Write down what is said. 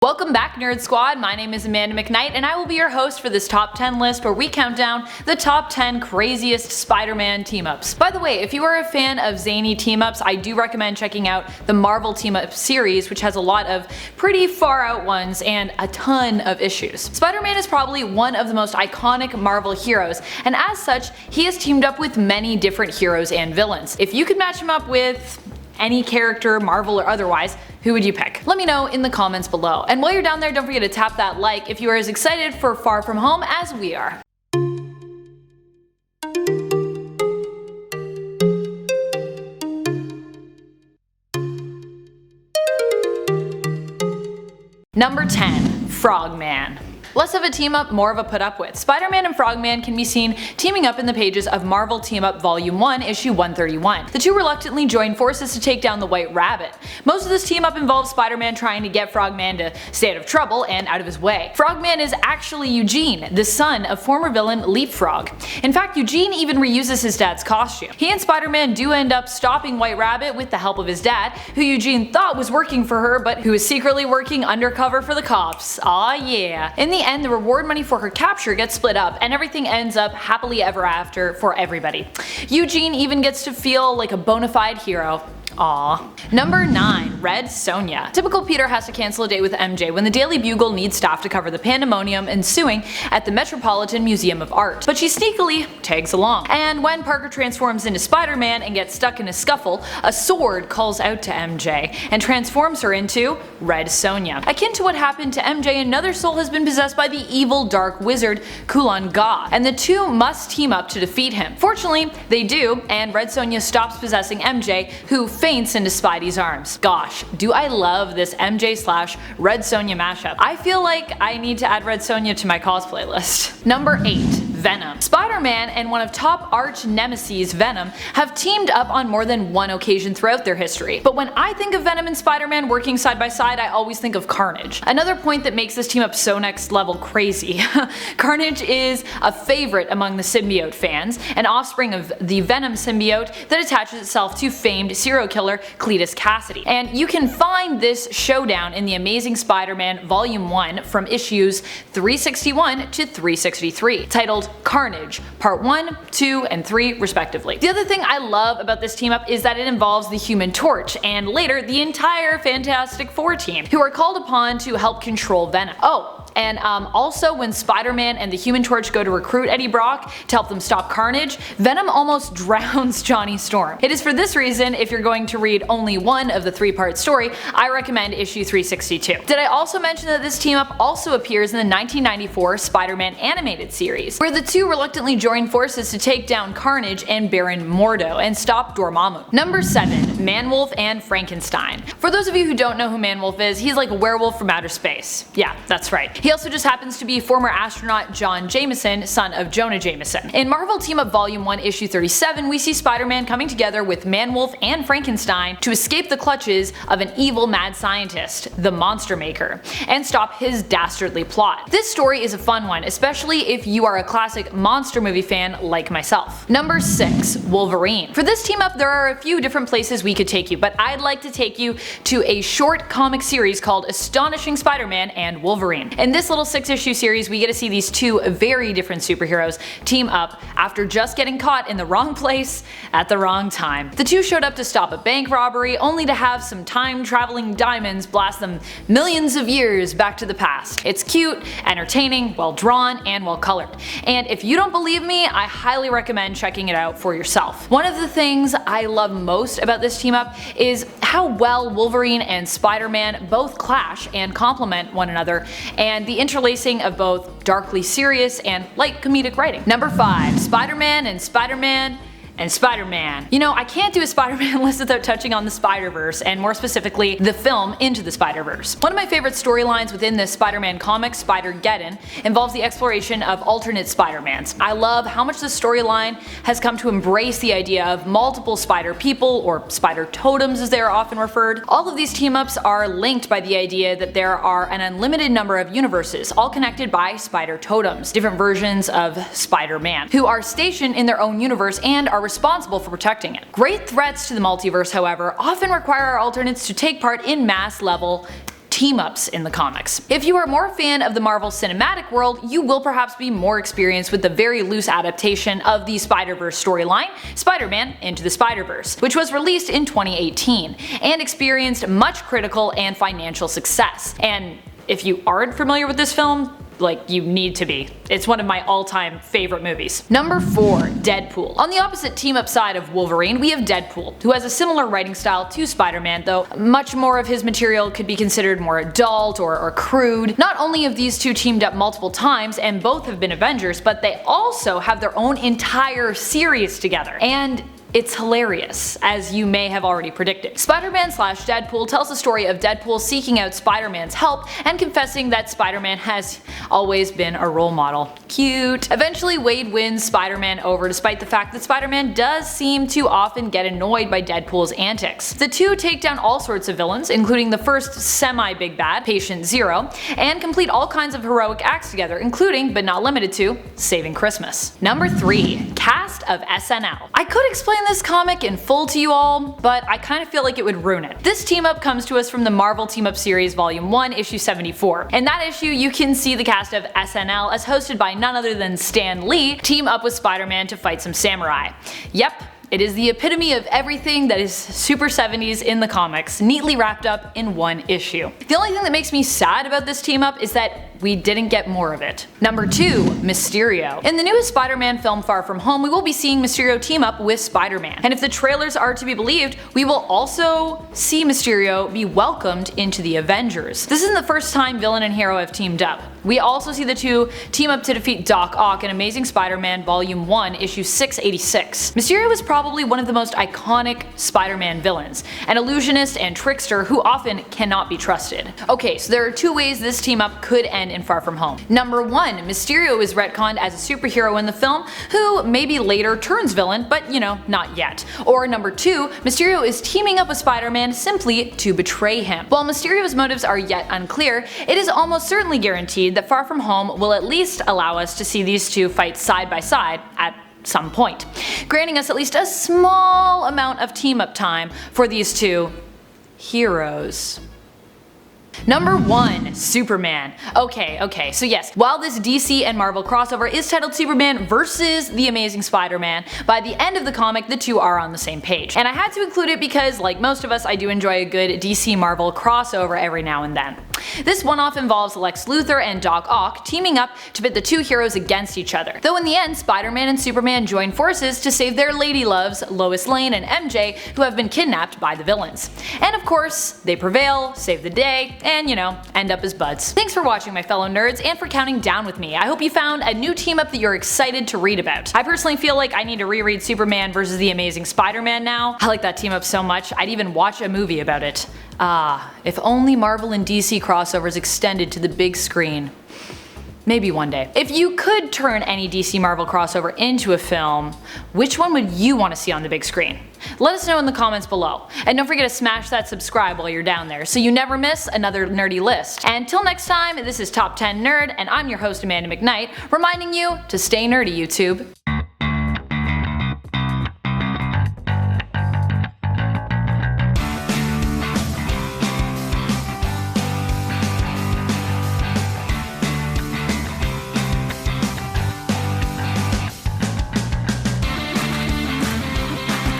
Welcome back, Nerd Squad. My name is Amanda McKnight, and I will be your host for this top 10 list where we count down the top 10 craziest Spider-Man team-ups. By the way, if you are a fan of zany team-ups, I do recommend checking out the Marvel Team-Up series, which has a lot of pretty far-out ones and a ton of issues. Spider-Man is probably one of the most iconic Marvel heroes, and as such, he has teamed up with many different heroes and villains. If you could match him up with any character, Marvel or otherwise, who would you pick? Let me know in the comments below. And while you're down there, don't forget to tap that like if you are as excited for Far From Home as we are. Number 10. Frogman. Less of a team up, more of a put up with. Spider-Man and Frogman can be seen teaming up in the pages of Marvel Team Up Volume 1, Issue 131. The two reluctantly join forces to take down the White Rabbit. Most of this team up involves Spider-Man trying to get Frogman to stay out of trouble and out of his way. Frogman is actually Eugene, the son of former villain Leapfrog. In fact, Eugene even reuses his dad's costume. He and Spider-Man do end up stopping White Rabbit with the help of his dad, who Eugene thought was working for her but who is secretly working undercover for the cops. Aw yeah. In the end, the reward money for her capture gets split up and everything ends up happily ever after for everybody. Eugene even gets to feel like a bona fide hero. Aww. Number 9. Red Sonja. Typical Peter has to cancel a date with MJ when the Daily Bugle needs staff to cover the pandemonium ensuing at the Metropolitan Museum of Art. But she sneakily tags along. And when Parker transforms into Spider-Man and gets stuck in a scuffle, a sword calls out to MJ and transforms her into Red Sonja. Akin to what happened to MJ, another soul has been possessed by the evil dark wizard Kulan Ga, and the two must team up to defeat him. Fortunately, they do, and Red Sonja stops possessing MJ, who faints into Spidey's arms. Gosh, do I love this MJ / Red Sonja mashup. I feel like I need to add Red Sonja to my cosplay list. Number 8. Venom. Spider-Man and one of top arch nemesis Venom have teamed up on more than one occasion throughout their history. But when I think of Venom and Spider-Man working side by side, I always think of Carnage. Another point that makes this team up so next level crazy. Carnage is a favorite among the symbiote fans, an offspring of the Venom symbiote that attaches itself to famed serial killer Cletus Cassidy. And you can find this showdown in the Amazing Spider-Man Volume 1 from issues 361 to 363, titled Carnage, Part 1, 2, and 3 respectively. The other thing I love about this team up is that it involves the Human Torch, and later the entire Fantastic Four team, who are called upon to help control Venom. Oh, and also when Spider-Man and the Human Torch go to recruit Eddie Brock to help them stop Carnage, Venom almost drowns Johnny Storm. It is for this reason, if you're going to read only one of the 3-part story, I recommend issue 362. Did I also mention that this team up also appears in the 1994 Spider-Man animated series, where the two reluctantly join forces to take down Carnage and Baron Mordo and stop Dormammu. Number 7. Manwolf and Frankenstein. For those of you who don't know who Manwolf is, he's like a werewolf from outer space. Yeah, that's right. He also just happens to be former astronaut John Jameson, son of Jonah Jameson. In Marvel Team Up Volume 1 Issue 37, we see Spider-Man coming together with Manwolf and Frankenstein to escape the clutches of an evil mad scientist, the Monster Maker, and stop his dastardly plot. This story is a fun one, especially if you are a classic monster movie fan like myself. Number 6. Wolverine. For this team up, there are a few different places we could take you, but I'd like to take you to a short comic series called Astonishing Spider-Man and Wolverine. In this little 6-issue series, we get to see these two very different superheroes team up after just getting caught in the wrong place at the wrong time. The two showed up to stop a bank robbery, only to have some time-traveling diamonds blast them millions of years back to the past. It's cute, entertaining, well drawn, and well colored. And if you don't believe me, I highly recommend checking it out for yourself. One of the things I love most about this team up is how well Wolverine and Spider-Man both clash and complement one another, and the interlacing of both darkly serious and light comedic writing. Number 5. Spider-Man and Spider-Man and Spider-Man. You know, I can't do a Spider-Man list without touching on the Spider-Verse, and more specifically, the film Into the Spider-Verse. One of my favorite storylines within this Spider-Man comic, Spider-Geddon, involves the exploration of alternate Spider-Mans. I love how much the storyline has come to embrace the idea of multiple spider people, or spider totems as they are often referred. All of these team-ups are linked by the idea that there are an unlimited number of universes, all connected by spider totems, different versions of Spider-Man, who are stationed in their own universe and are responsible for protecting it. Great threats to the multiverse, however, often require our alternates to take part in mass level team-ups in the comics. If you are more a fan of the Marvel Cinematic world, you will perhaps be more experienced with the very loose adaptation of the Spider-Verse storyline, Spider-Man Into the Spider-Verse, which was released in 2018, and experienced much critical and financial success. And if you aren't familiar with this film, you need to be. It's one of my all-time favorite movies. Number 4. Deadpool. On the opposite team-up side of Wolverine, we have Deadpool, who has a similar writing style to Spider-Man, though much more of his material could be considered more adult or crude. Not only have these two teamed up multiple times and both have been Avengers, but they also have their own entire series together. And it's hilarious, as you may have already predicted. Spider-Man / Deadpool tells the story of Deadpool seeking out Spider-Man's help and confessing that Spider-Man has always been a role model. Cute. Eventually, Wade wins Spider-Man over despite the fact that Spider-Man does seem to often get annoyed by Deadpool's antics. The two take down all sorts of villains, including the first semi-big bad, Patient Zero, and complete all kinds of heroic acts together, including, but not limited to, saving Christmas. Number 3. Cast of SNL. I could explain this comic in full to you all, but I kind of feel like it would ruin it. This team-up comes to us from the Marvel Team-Up Series Volume 1, Issue 74. In that issue, you can see the cast of SNL, as hosted by none other than Stan Lee, team up with Spider-Man to fight some samurai. Yep. It is the epitome of everything that is super 70s in the comics, neatly wrapped up in one issue. The only thing that makes me sad about this team up is that we didn't get more of it. Number 2. Mysterio. In the newest Spider-Man film Far From Home, we will be seeing Mysterio team up with Spider-Man. And if the trailers are to be believed, we will also see Mysterio be welcomed into the Avengers. This isn't the first time villain and hero have teamed up. We also see the two team up to defeat Doc Ock in Amazing Spider-Man Volume 1, Issue 686. Mysterio is probably one of the most iconic Spider-Man villains, an illusionist and trickster who often cannot be trusted. Okay, so there are two ways this team up could end in Far From Home. Number 1, Mysterio is retconned as a superhero in the film who maybe later turns villain, but not yet. Or number 2, Mysterio is teaming up with Spider-Man simply to betray him. While Mysterio's motives are yet unclear, it is almost certainly guaranteed that Far From Home will at least allow us to see these two fight side by side at some point, granting us at least a small amount of team-up time for these two heroes. Number 1. Superman. Okay, so yes, while this DC and Marvel crossover is titled Superman vs. The Amazing Spider-Man, by the end of the comic the two are on the same page. And I had to include it because, like most of us, I do enjoy a good DC Marvel crossover every now and then. This one-off involves Lex Luthor and Doc Ock teaming up to pit the two heroes against each other, though in the end Spider-Man and Superman join forces to save their lady loves, Lois Lane and MJ, who have been kidnapped by the villains. And of course, they prevail, save the day, and end up as buds. Thanks for watching, my fellow nerds, and for counting down with me. I hope you found a new team-up that you're excited to read about. I personally feel like I need to reread Superman vs. The Amazing Spider-Man now. I like that team-up so much, I'd even watch a movie about it. If only Marvel and DC crossovers extended to the big screen. Maybe one day. If you could turn any DC Marvel crossover into a film, which one would you want to see on the big screen? Let us know in the comments below. And don't forget to smash that subscribe while you're down there so you never miss another nerdy list. And until next time, this is Top 10 Nerd, and I'm your host Amanda McKnight, reminding you to stay nerdy, YouTube.